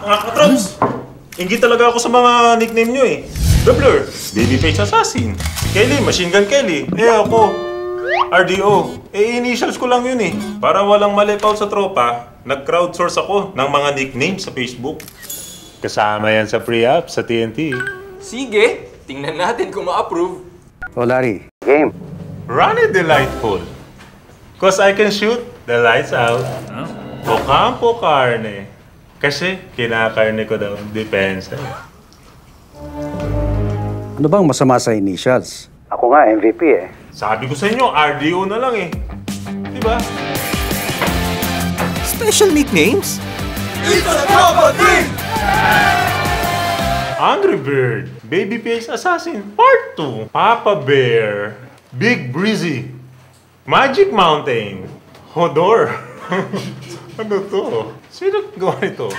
Mga katrops! Ingit talaga ako sa mga nickname nyo eh. Doubler, Babyface Assassin. Kelly, Machine Gun Kelly. Ako, RDO. Initials ko lang yun eh. Para walang malipaw sa tropa, nag-crowdsource ako ng mga nickname sa Facebook. Kasama yan sa pre-app sa TNT. Sige, tingnan natin kung ma-approve. O Larry, game. Run it delightful. Cause I can shoot the lights out. O campo carne. Kasi kinakarne ko daw depensa. Ano bang masama sa initials? Ako nga, MVP eh. Sabi ko sa inyo, RDO na lang eh. Diba? Special nicknames? It's a Tropa Team! Angry Bird, Babyface Assassin, Part 2, Papa Bear, Big Breezy, Magic Mountain, Hodor. Ano to? Sino gawa nito?